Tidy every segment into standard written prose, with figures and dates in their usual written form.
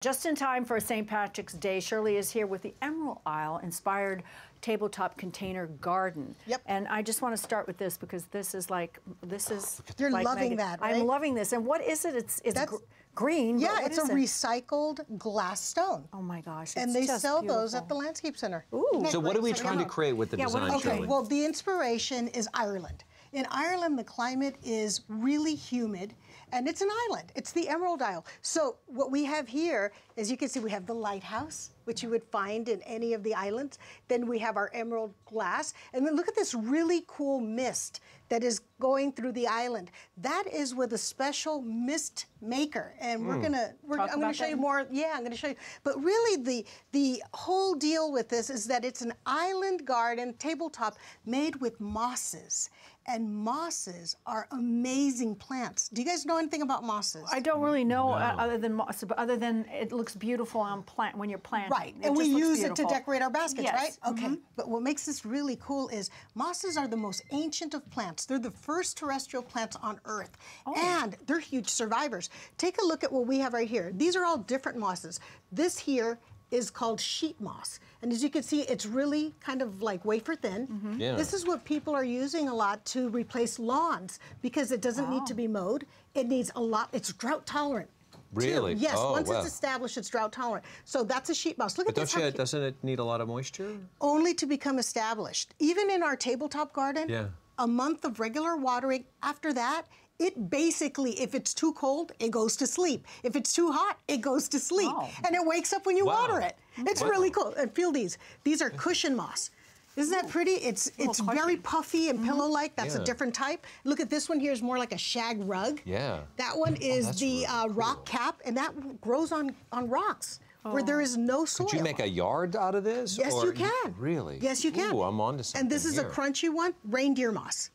Just in time for St. Patrick's Day, Shirley is here with the Emerald Isle-inspired tabletop container garden. Yep. And I just want to start with this because this is You're like loving that, right? I'm loving this. And what is it? It's green. Yeah, it's a recycled glass stone. Oh my gosh! And they sell those at the Landscape Center. Ooh. So what are we trying to create with the design? Okay, well, the inspiration is Ireland. In Ireland, the climate is really humid, and it's an island. It's the Emerald Isle. So what we have here, as you can see, we have the lighthouse, which you would find in any of the islands. Then we have our emerald glass. And then look at this really cool mist that is going through the island. That is with a special mist maker. And I'm gonna show you more. Yeah, I'm gonna show you. But really the whole deal with this is that it's an island garden tabletop made with mosses. And mosses are amazing plants. Do you guys know anything about mosses? I don't really know other than moss, but other than it looks beautiful on when you're planting. Right, and we use it to decorate our baskets, yes. right? Okay, but what makes this really cool is mosses are the most ancient of plants. They're the first terrestrial plants on Earth, and they're huge survivors. Take a look at what we have right here. These are all different mosses. This here is called sheet moss. And as you can see, it's really kind of like wafer thin. Yeah. This is what people are using a lot to replace lawns because it doesn't need to be mowed. It needs a lot, it's drought tolerant. Really? Yes, Oh, once wow. it's established, it's drought tolerant. So that's a sheet moss. Look at this. Doesn't it need a lot of moisture? Only to become established. Even in our tabletop garden, a month of regular watering, after that, it basically, if it's too cold, it goes to sleep. If it's too hot, it goes to sleep. And it wakes up when you water it. It's really cool. And feel these. These are cushion moss. Isn't that pretty? It's very puffy and pillow-like. That's a different type. Look at this one here is more like a shag rug. Yeah. That one is the rock cap, and that grows on rocks where there is no soil. Could you make a yard out of this? Yes, you can. Really? Yes, you can. Ooh, I'm on to something. And this is here. a crunchy one, reindeer moss.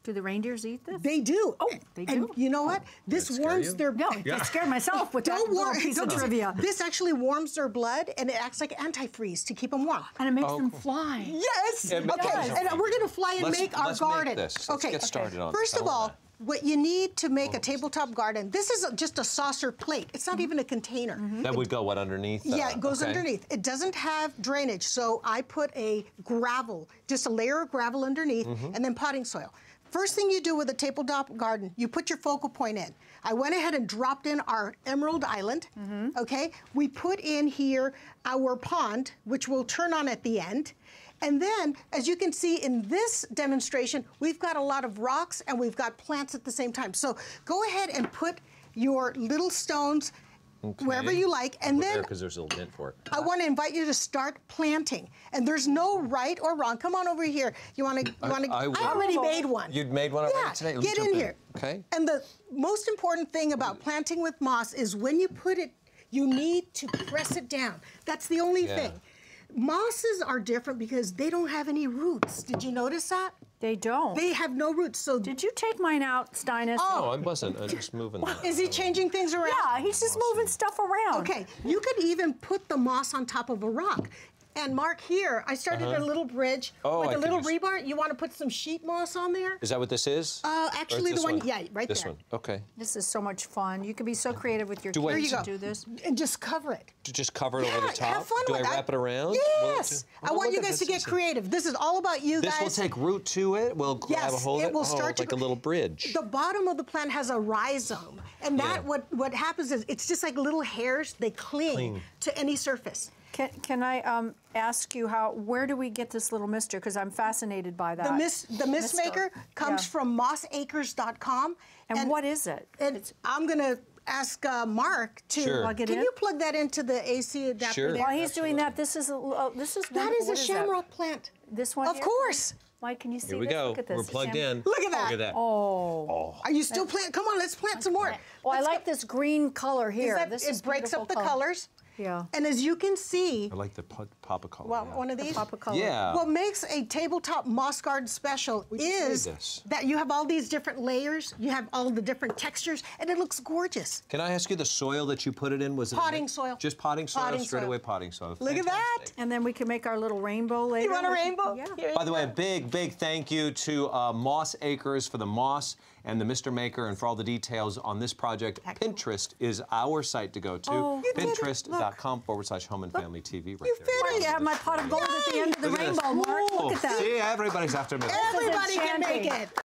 Do the reindeers eat this? They do. Oh, they do. And you know what? This warms their blood. I scared myself with that little piece of trivia. This actually warms their blood, and it acts like antifreeze to keep them warm. And it makes them fly. Yes. Okay. And we're going to fly and make our garden. Let's get started on First of all, what you need to make a tabletop garden, this is just a saucer plate. It's not even a container. That would go, what, underneath? Yeah, it goes underneath. It doesn't have drainage, so I put just a layer of gravel underneath, and then potting soil. First thing you do with a tabletop garden, you put your focal point in. I went ahead and dropped in our Emerald Island, okay? We put in here our pond, which will turn on at the end. And then, as you can see in this demonstration, we've got a lot of rocks and we've got plants at the same time. So go ahead and put your little stones wherever you like, and then because there's a little dent for it. I want to invite you to start planting. And there's no right or wrong. Come on over here. You want to? I already made one. You'd made one already today. Get in here. Okay. And the most important thing about planting with moss is when you put it, you need to press it down. That's the only thing. Mosses are different because they don't have any roots. Did you notice that? They don't. They have no roots. So did you take mine out, Steinis? Oh, I wasn't. I'm just moving that. Is he changing things around? Yeah, he's just moving stuff around. Okay, you could even put the moss on top of a rock. And Mark, here, I started a little bridge with a little rebar. You want to put some sheet moss on there? Is that what this is? Actually, the one, right this there. One, okay. This is so much fun. You can be so creative with your kids. Here you go. Do this. And just cover it. Just cover it over the top? Have fun Do with I wrap it around? Yes. I want you guys to get creative. This is all about you guys. This will take root to it? We'll grab a hold of it? It will start like a little bridge. The bottom of the plant has a rhizome. And that, what happens is, it's just like little hairs. They cling to any surface. Can I ask you where do we get this little mister? Because I'm fascinated by that. The mist maker comes from mossacres.com. And what is it? And I'm going to ask Mark to plug it in. Can you plug that into the AC adapter there? While he's doing that, this is that is a shamrock plant. This one? Of course. Mike, can you see Here we this? go. Look at this. We're plugged in. Look at that. Look at that. Oh. Are you still planting? Come on, let's plant some more. Well, I like this green color here. It breaks up the colors. Yeah. And as you can see, I like the pop of color. Well, one of these. Pop of color. Yeah. What makes a tabletop moss garden special is that you have all these different layers, you have all the different textures, and it looks gorgeous. Can I ask you the soil that you put it in? Was potting soil? Just potting soil, straight away potting soil. Look at that. And then we can make our little rainbow later. You want a rainbow? Yeah. By the way, a big thank you to Moss Acres for the moss and the Mr. Maker and for all the details on this project. project. Pinterest is our site to go to. Oh, Pinterest.com/Home and Family TV right You there. finished. I have my pot of gold at the end of the Look at this. rainbow, Mark. Look at that. See, everybody's after me. Everybody can make enchanting. it.